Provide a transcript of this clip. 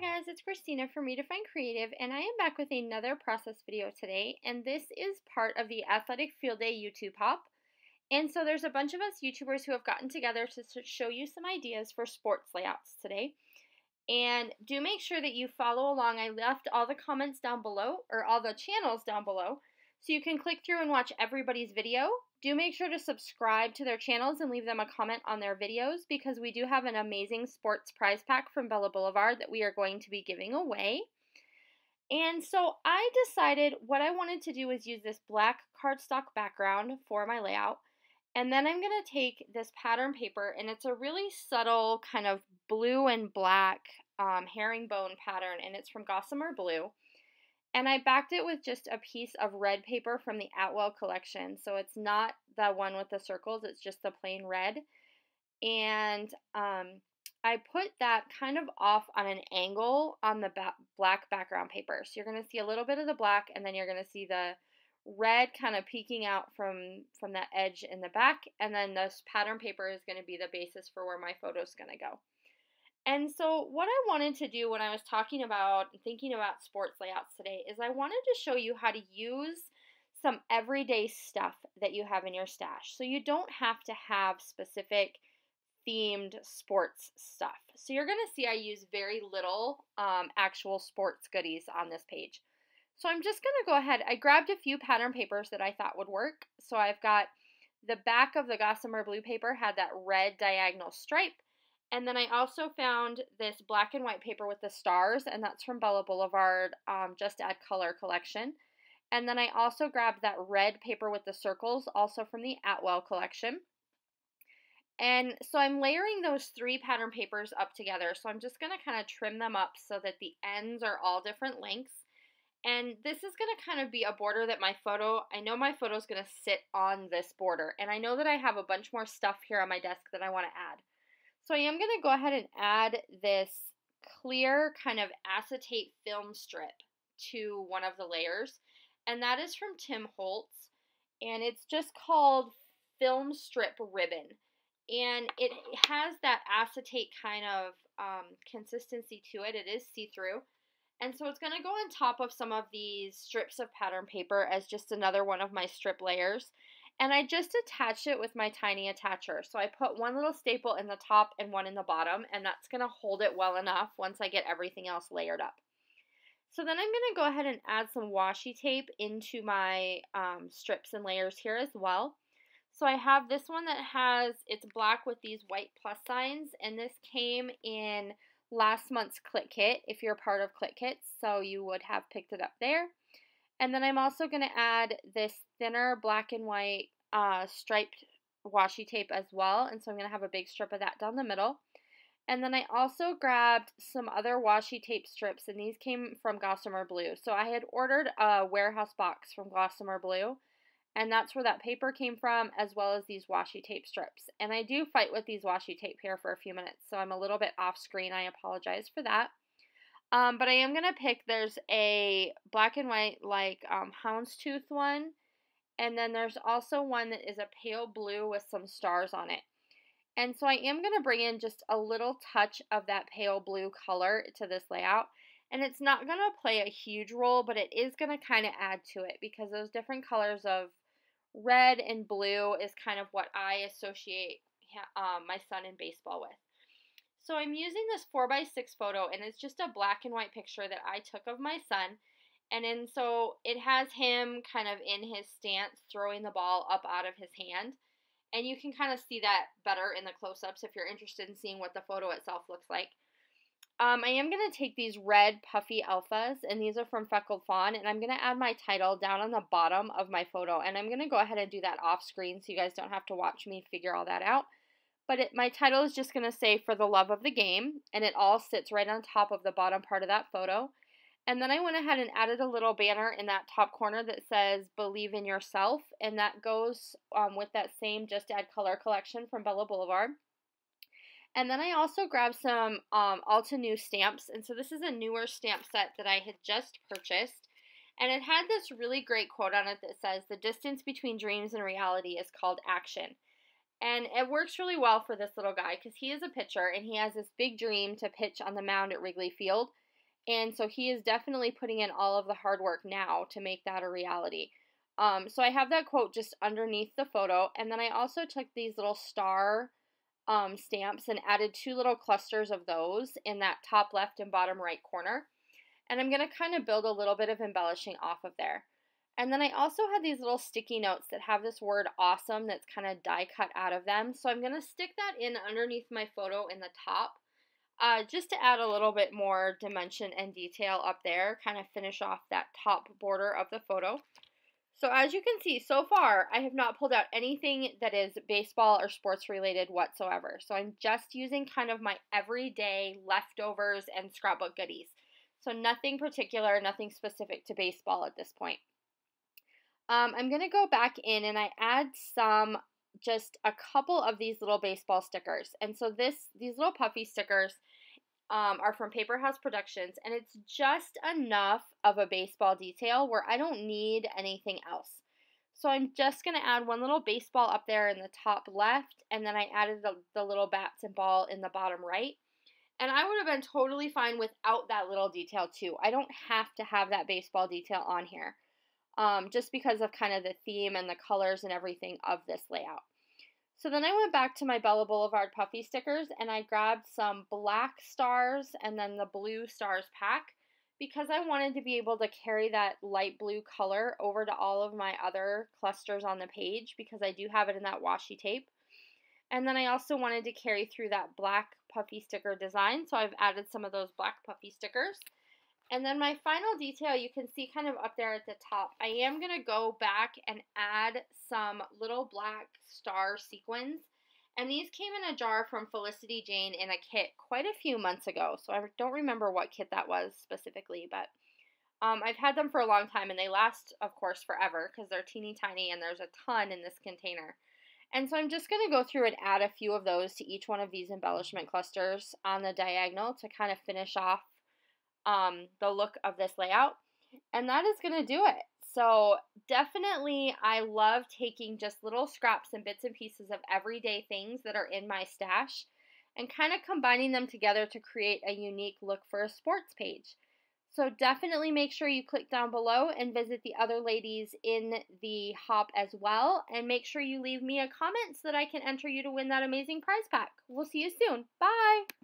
guys, it's Christina from Redefine Creative, and I am back with another process video today, and this is part of the Athletic Field Day YouTube Hop. And so there's a bunch of us YouTubers who have gotten together to show you some ideas for sports layouts today. And do make sure that you follow along. I left all the comments down below, or all the channels down below, so you can click through and watch everybody's video. Do make sure to subscribe to their channels and leave them a comment on their videos, because we do have an amazing sports prize pack from Bella Boulevard that we are going to be giving away. And so I decided what I wanted to do was use this black cardstock background for my layout. And then I'm going to take this pattern paper, and it's a really subtle kind of blue and black herringbone pattern, and it's from Gossamer Blue. And I backed it with just a piece of red paper from the Atwell collection. So it's not the one with the circles, it's just the plain red. And I put that kind of off on an angle on the black background paper. So you're going to see a little bit of the black, and then you're going to see the red kind of peeking out from that edge in the back. And then this pattern paper is going to be the basis for where my photo is going to go. And so what I wanted to do when I was talking about and thinking about sports layouts today is I wanted to show you how to use some everyday stuff that you have in your stash. So you don't have to have specific themed sports stuff. So you're going to see I use very little actual sports goodies on this page. So I'm just going to go ahead. I grabbed a few pattern papers that I thought would work. So I've got the back of the Gossamer Blue paper had that red diagonal stripe. And then I also found this black and white paper with the stars, and that's from Bella Boulevard, Just Add Color collection. And then I also grabbed that red paper with the circles, also from the Atwell collection. And so I'm layering those three pattern papers up together. So I'm just going to kind of trim them up so that the ends are all different lengths. And this is going to kind of be a border that I know my photo is going to sit on this border. And I know that I have a bunch more stuff here on my desk that I want to add. So I am going to go ahead and add this clear kind of acetate film strip to one of the layers. And that is from Tim Holtz. And it's just called Film Strip Ribbon. And it has that acetate kind of consistency to it. It is see-through. And so it's going to go on top of some of these strips of pattern paper as just another one of my strip layers. And I just attached it with my tiny attacher. So I put one little staple in the top and one in the bottom, and that's going to hold it well enough once I get everything else layered up. So then I'm going to go ahead and add some washi tape into my strips and layers here as well. So I have this one that it's black with these white plus signs, and this came in last month's Click Kit, if you're part of Click Kits, so you would have picked it up there. And then I'm also going to add this thinner black and white striped washi tape as well. And so I'm going to have a big strip of that down the middle. And then I also grabbed some other washi tape strips, and these came from Gossamer Blue. So I had ordered a warehouse box from Gossamer Blue, and that's where that paper came from, as well as these washi tape strips. And I do fight with these washi tape here for a few minutes, so I'm a little bit off screen. I apologize for that. But I am going to pick, there's a black and white like houndstooth one, and then there's also one that is a pale blue with some stars on it. And so I am going to bring in just a little touch of that pale blue color to this layout. And it's not going to play a huge role, but it is going to kind of add to it, because those different colors of red and blue is kind of what I associate my son in baseball with. So I'm using this 4x6 photo, and it's just a black and white picture that I took of my son. And then so it has him kind of in his stance throwing the ball up out of his hand. And you can kind of see that better in the close-ups if you're interested in seeing what the photo itself looks like. I am going to take these red puffy alphas, and these are from Freckled Fawn, and I'm going to add my title down on the bottom of my photo. And I'm going to go ahead and do that off screen so you guys don't have to watch me figure all that out. But my title is just going to say For the Love of the Game, and it all sits right on top of the bottom part of that photo. And then I went ahead and added a little banner in that top corner that says Believe in Yourself, and that goes with that same Just Add Color collection from Bella Boulevard. And then I also grabbed some Alta New stamps, and so this is a newer stamp set that I had just purchased. And it had this really great quote on it that says, "The distance between dreams and reality is called action." And it works really well for this little guy because he is a pitcher and he has this big dream to pitch on the mound at Wrigley Field. And so he is definitely putting in all of the hard work now to make that a reality. So I have that quote just underneath the photo. And then I also took these little star stamps and added 2 little clusters of those in that top left and bottom right corner. And I'm going to kind of build a little bit of embellishing off of there. And then I also had these little sticky notes that have this word awesome that's kind of die cut out of them. So I'm going to stick that in underneath my photo in the top, just to add a little bit more dimension and detail up there, kind of finish off that top border of the photo. So as you can see, so far, I have not pulled out anything that is baseball or sports related whatsoever. So I'm just using kind of my everyday leftovers and scrapbook goodies. So nothing particular, nothing specific to baseball at this point. I'm going to go back in and I add just a couple of these little baseball stickers. And so these little puffy stickers are from Paper House Productions, and it's just enough of a baseball detail where I don't need anything else. So I'm just going to add one little baseball up there in the top left, and then I added the little bats and ball in the bottom right. And I would have been totally fine without that little detail too. I don't have to have that baseball detail on here, just because of kind of the theme and the colors and everything of this layout. So then I went back to my Bella Boulevard puffy stickers and I grabbed some black stars and then the blue stars pack because I wanted to be able to carry that light blue color over to all of my other clusters on the page because I do have it in that washi tape. And then I also wanted to carry through that black puffy sticker design, so I've added some of those black puffy stickers. And then my final detail, you can see kind of up there at the top, I am going to go back and add some little black star sequins. And these came in a jar from Felicity Jane in a kit quite a few months ago. So I don't remember what kit that was specifically, but I've had them for a long time and they last, of course, forever because they're teeny tiny and there's a ton in this container. And so I'm just going to go through and add a few of those to each one of these embellishment clusters on the diagonal to kind of finish off the look of this layout, and that is going to do it. So definitely I love taking just little scraps and bits and pieces of everyday things that are in my stash and kind of combining them together to create a unique look for a sports page. So definitely make sure you click down below and visit the other ladies in the hop as well, and make sure you leave me a comment so that I can enter you to win that amazing prize pack. We'll see you soon. Bye!